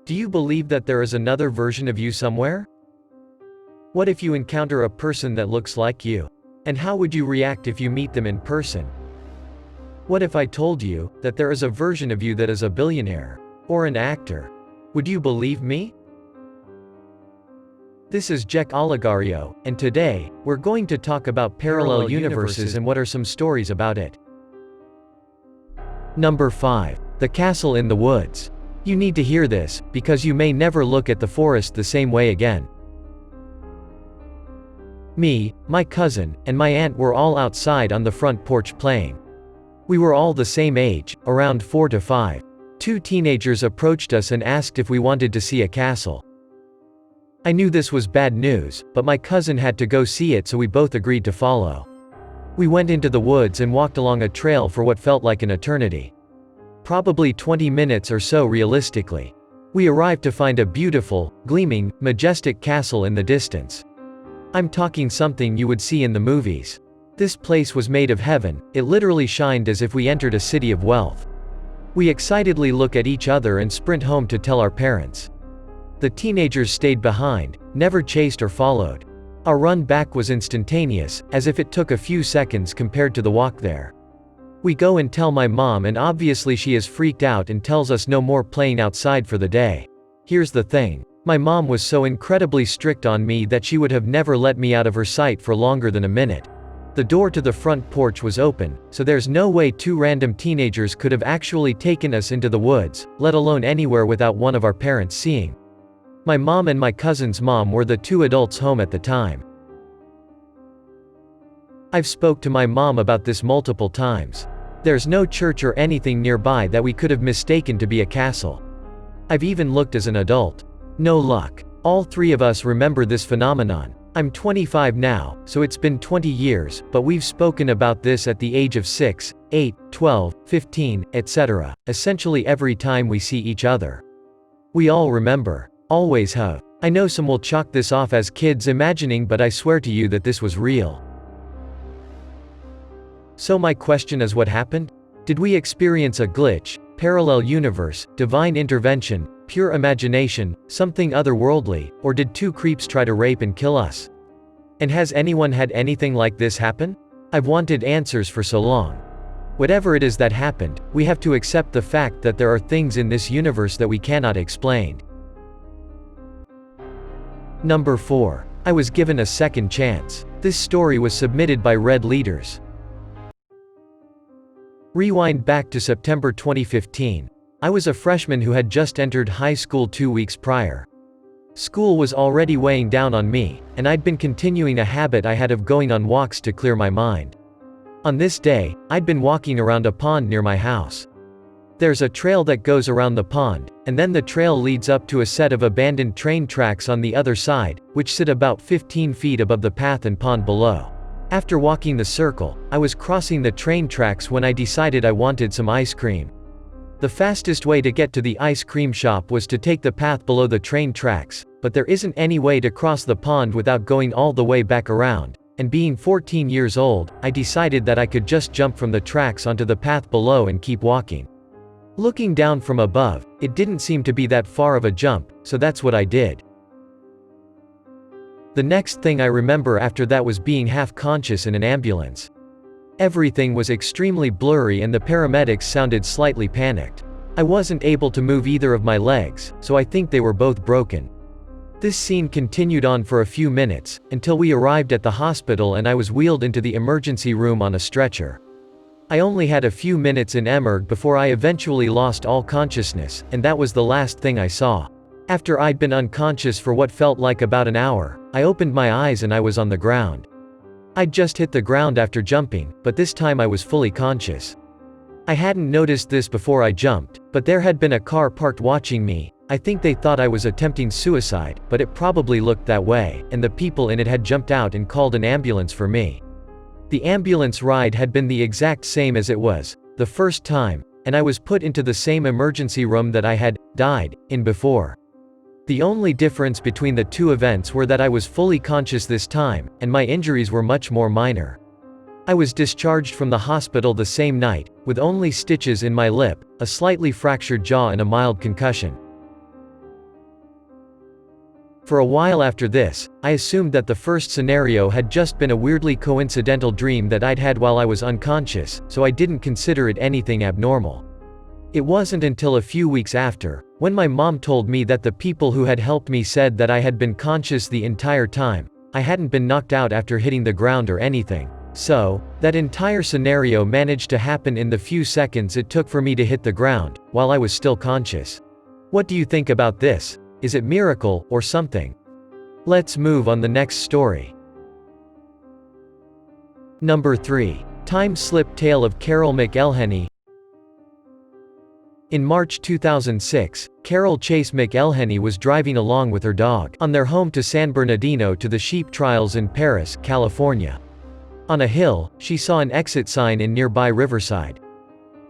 Do you believe that there is another version of you somewhere? What if you encounter a person that looks like you? And how would you react if you meet them in person? What if I told you that there is a version of you that is a billionaire? Or an actor? Would you believe me? This is Jack Oligario, and today, we're going to talk about parallel universes and what are some stories about it. Number 5. The Castle in the Woods. You need to hear this, because you may never look at the forest the same way again. Me, my cousin, and my aunt were all outside on the front porch playing. We were all the same age, around 4 to 5. Two teenagers approached us and asked if we wanted to see a castle. I knew this was bad news, but my cousin had to go see it, so we both agreed to follow. We went into the woods and walked along a trail for what felt like an eternity. Probably 20 minutes or so realistically. We arrived to find a beautiful, gleaming, majestic castle in the distance. I'm talking something you would see in the movies. This place was made of heaven, it literally shined as if we entered a city of wealth. We excitedly look at each other and sprint home to tell our parents. The teenagers stayed behind, never chased or followed. Our run back was instantaneous, as if it took a few seconds compared to the walk there. We go and tell my mom, and obviously she is freaked out and tells us no more playing outside for the day. Here's the thing. My mom was so incredibly strict on me that she would have never let me out of her sight for longer than a minute. The door to the front porch was open, so there's no way two random teenagers could have actually taken us into the woods, let alone anywhere without one of our parents seeing. My mom and my cousin's mom were the two adults home at the time. I've spoke to my mom about this multiple times. There's no church or anything nearby that we could have mistaken to be a castle. I've even looked as an adult. No luck. All three of us remember this phenomenon. I'm 25 now, so it's been 20 years, but we've spoken about this at the age of 6, 8, 12, 15, etc., essentially every time we see each other. We all remember. Always have. I know some will chalk this off as kids imagining, but I swear to you that this was real. So my question is, what happened? Did we experience a glitch, parallel universe, divine intervention, pure imagination, something otherworldly, or did two creeps try to rape and kill us? And has anyone had anything like this happen? I've wanted answers for so long. Whatever it is that happened, we have to accept the fact that there are things in this universe that we cannot explain. Number 4. I was given a second chance. This story was submitted by Red Leaders. Rewind back to September 2015. I was a freshman who had just entered high school 2 weeks prior. School was already weighing down on me, and I'd been continuing a habit I had of going on walks to clear my mind. On this day, I'd been walking around a pond near my house. There's a trail that goes around the pond, and then the trail leads up to a set of abandoned train tracks on the other side, which sit about 15 feet above the path and pond below. After walking the circle, I was crossing the train tracks when I decided I wanted some ice cream. The fastest way to get to the ice cream shop was to take the path below the train tracks, but there isn't any way to cross the pond without going all the way back around, and being 14 years old, I decided that I could just jump from the tracks onto the path below and keep walking. Looking down from above, it didn't seem to be that far of a jump, so that's what I did. The next thing I remember after that was being half-conscious in an ambulance. Everything was extremely blurry and the paramedics sounded slightly panicked. I wasn't able to move either of my legs, so I think they were both broken. This scene continued on for a few minutes, until we arrived at the hospital and I was wheeled into the emergency room on a stretcher. I only had a few minutes in eMERG before I eventually lost all consciousness, and that was the last thing I saw. After I'd been unconscious for what felt like about an hour, I opened my eyes and I was on the ground. I'd just hit the ground after jumping, but this time I was fully conscious. I hadn't noticed this before I jumped, but there had been a car parked watching me. I think they thought I was attempting suicide, but it probably looked that way, and the people in it had jumped out and called an ambulance for me. The ambulance ride had been the exact same as it was the first time, and I was put into the same emergency room that I had died in before. The only difference between the two events were that I was fully conscious this time, and my injuries were much more minor. I was discharged from the hospital the same night, with only stitches in my lip, a slightly fractured jaw and a mild concussion. For a while after this, I assumed that the first scenario had just been a weirdly coincidental dream that I'd had while I was unconscious, so I didn't consider it anything abnormal. It wasn't until a few weeks after, when my mom told me that the people who had helped me said that I had been conscious the entire time, I hadn't been knocked out after hitting the ground or anything. So, that entire scenario managed to happen in the few seconds it took for me to hit the ground, while I was still conscious. What do you think about this? Is it miracle, or something? Let's move on the next story. Number 3. Time slip tale of Carol McElhenney. In March 2006, Carol Chase McElhenney was driving along with her dog on their home to San Bernardino to the sheep trials in Perris, California. On a hill, she saw an exit sign in nearby Riverside.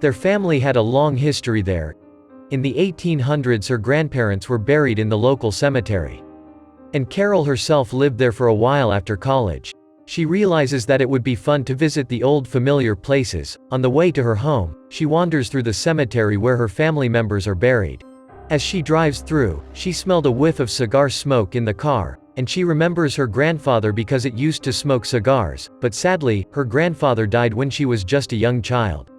Their family had a long history there. In the 1800s, her grandparents were buried in the local cemetery. And Carol herself lived there for a while after college. She realizes that it would be fun to visit the old familiar places. On the way to her home, she wanders through the cemetery where her family members are buried. As she drives through, she smelled a whiff of cigar smoke in the car, and she remembers her grandfather because it used to smoke cigars, but sadly, her grandfather died when she was just a young child.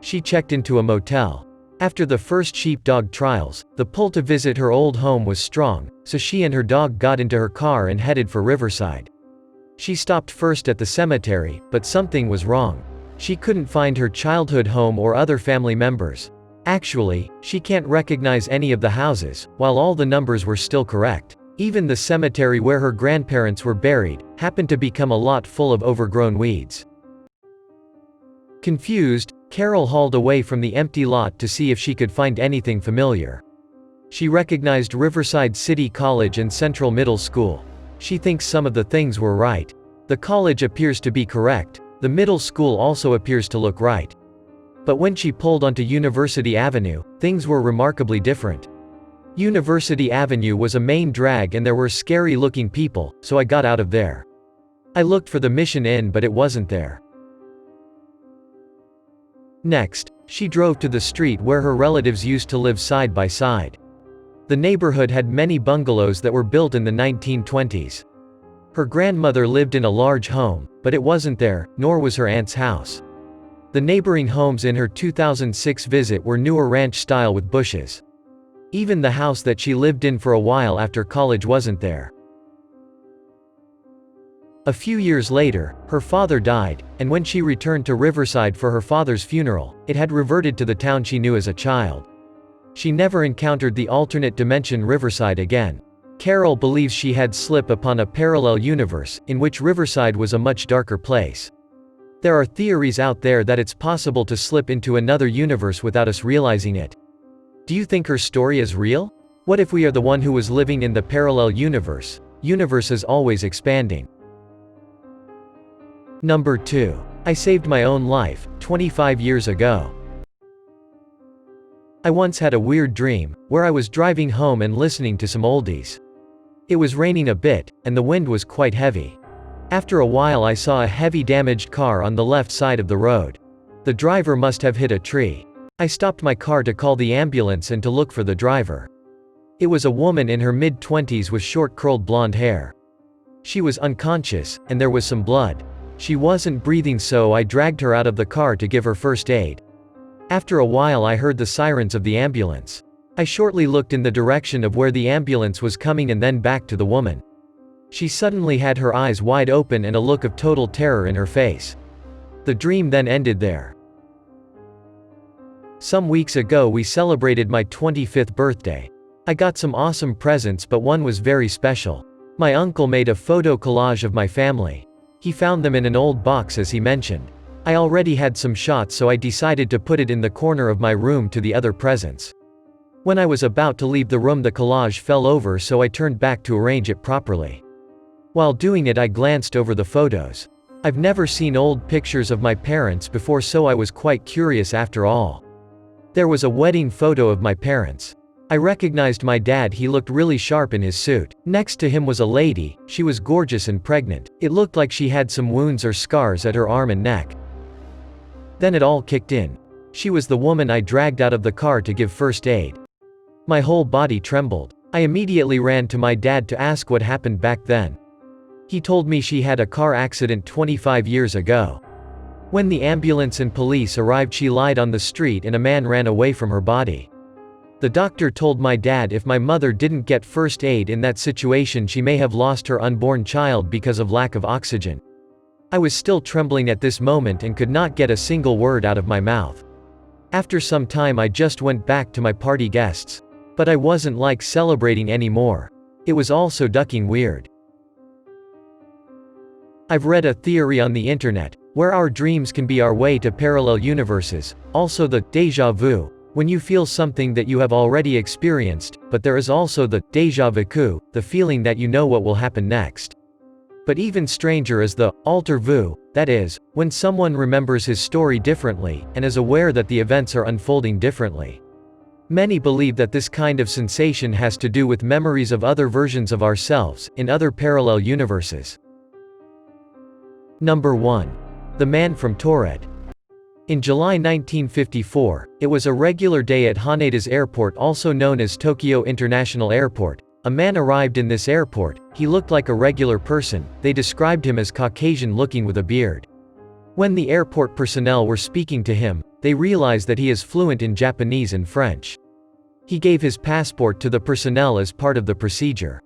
She checked into a motel. After the first sheepdog trials, the pull to visit her old home was strong, so she and her dog got into her car and headed for Riverside. She stopped first at the cemetery, but something was wrong. She couldn't find her childhood home or other family members. Actually, she can't recognize any of the houses, while all the numbers were still correct. Even the cemetery where her grandparents were buried happened to become a lot full of overgrown weeds. Confused, Carol hauled away from the empty lot to see if she could find anything familiar. She recognized Riverside City College and Central Middle School. She thinks some of the things were right. The college appears to be correct. The middle school also appears to look right. But when she pulled onto University Avenue, things were remarkably different. University Avenue was a main drag and there were scary-looking people, so I got out of there. I looked for the Mission Inn but it wasn't there. Next, she drove to the street where her relatives used to live side by side. The neighborhood had many bungalows that were built in the 1920s. Her grandmother lived in a large home, but it wasn't there, nor was her aunt's house. The neighboring homes in her 2006 visit were newer ranch style with bushes. Even the house that she lived in for a while after college wasn't there. A few years later, her father died, and when she returned to Riverside for her father's funeral, it had reverted to the town she knew as a child. She never encountered the alternate dimension Riverside again. Carol believes she had slipped upon a parallel universe, in which Riverside was a much darker place. There are theories out there that it's possible to slip into another universe without us realizing it. Do you think her story is real? What if we are the one who was living in the parallel universe? Universe is always expanding. Number 2. I saved my own life, 25 years ago. I once had a weird dream, where I was driving home and listening to some oldies. It was raining a bit, and the wind was quite heavy. After a while I saw a heavy damaged car on the left side of the road. The driver must have hit a tree. I stopped my car to call the ambulance and to look for the driver. It was a woman in her mid-20s with short curled blonde hair. She was unconscious, and there was some blood. She wasn't breathing, so I dragged her out of the car to give her first aid. After a while I heard the sirens of the ambulance. I shortly looked in the direction of where the ambulance was coming and then back to the woman. She suddenly had her eyes wide open and a look of total terror in her face. The dream then ended there. Some weeks ago we celebrated my 25th birthday. I got some awesome presents, but one was very special. My uncle made a photo collage of my family. He found them in an old box as he mentioned. I already had some shots, so I decided to put it in the corner of my room to the other presents. When I was about to leave the room, the collage fell over, so I turned back to arrange it properly. While doing it I glanced over the photos. I've never seen old pictures of my parents before, so I was quite curious after all. There was a wedding photo of my parents. I recognized my dad, he looked really sharp in his suit. Next to him was a lady, she was gorgeous and pregnant. It looked like she had some wounds or scars at her arm and neck. Then it all kicked in. She was the woman I dragged out of the car to give first aid. My whole body trembled. I immediately ran to my dad to ask what happened back then. He told me she had a car accident 25 years ago. When the ambulance and police arrived, she lied on the street and a man ran away from her body. The doctor told my dad if my mother didn't get first aid in that situation, she may have lost her unborn child because of lack of oxygen. I was still trembling at this moment and could not get a single word out of my mouth. After some time I just went back to my party guests. But I wasn't like celebrating anymore. It was all so ducking weird. I've read a theory on the internet, where our dreams can be our way to parallel universes, also the déjà vu, when you feel something that you have already experienced, but there is also the déjà vécu, the feeling that you know what will happen next. But even stranger is the alter vu, that is, when someone remembers his story differently, and is aware that the events are unfolding differently. Many believe that this kind of sensation has to do with memories of other versions of ourselves, in other parallel universes. Number 1. The Man from Taured. In July 1954, it was a regular day at Haneda's airport, also known as Tokyo International Airport. A man arrived in this airport. He looked like a regular person. They described him as Caucasian-looking with a beard. When the airport personnel were speaking to him, they realized that he is fluent in Japanese and French. He gave his passport to the personnel as part of the procedure.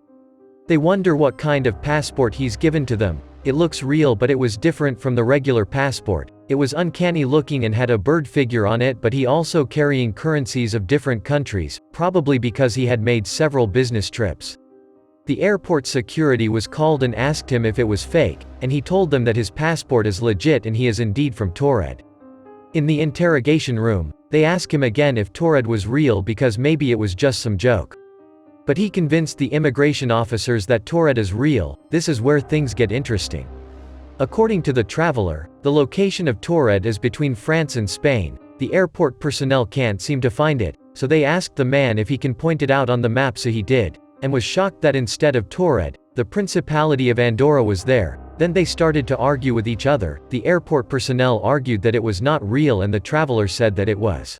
They wonder what kind of passport he's given to them. It looks real, but it was different from the regular passport. It was uncanny looking and had a bird figure on it, but he also carrying currencies of different countries, probably because he had made several business trips. The airport security was called and asked him if it was fake, and he told them that his passport is legit and he is indeed from Taured. In the interrogation room, they asked him again if Taured was real because maybe it was just some joke. But he convinced the immigration officers that Taured is real. This is where things get interesting. According to the traveler, the location of Taured is between France and Spain. The airport personnel can't seem to find it, so they asked the man if he can point it out on the map, so he did, and was shocked that instead of Taured, the Principality of Andorra was there. Then they started to argue with each other. The airport personnel argued that it was not real and the traveler said that it was.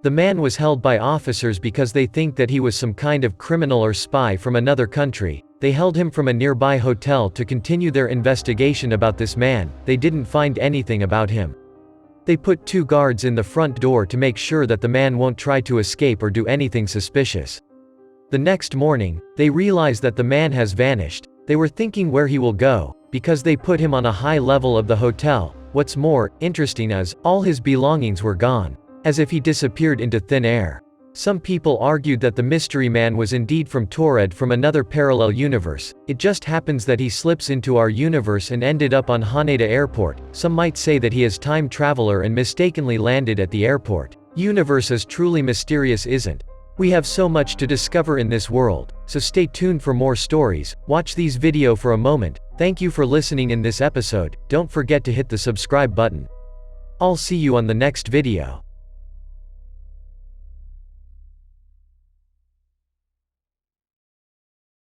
The man was held by officers because they think that he was some kind of criminal or spy from another country. They held him from a nearby hotel to continue their investigation about this man. They didn't find anything about him. They put 2 guards in the front door to make sure that the man won't try to escape or do anything suspicious. The next morning, they realize that the man has vanished. They were thinking where he will go, because they put him on a high level of the hotel. What's more interesting is, all his belongings were gone, as if he disappeared into thin air. Some people argued that the mystery man was indeed from Taured, from another parallel universe. It just happens that he slips into our universe and ended up on Haneda Airport. Some might say that he is time traveler and mistakenly landed at the airport. Universe is truly mysterious, isn't? We have so much to discover in this world, so stay tuned for more stories. Watch these video for a moment. Thank you for listening in this episode. Don't forget to hit the subscribe button. I'll see you on the next video.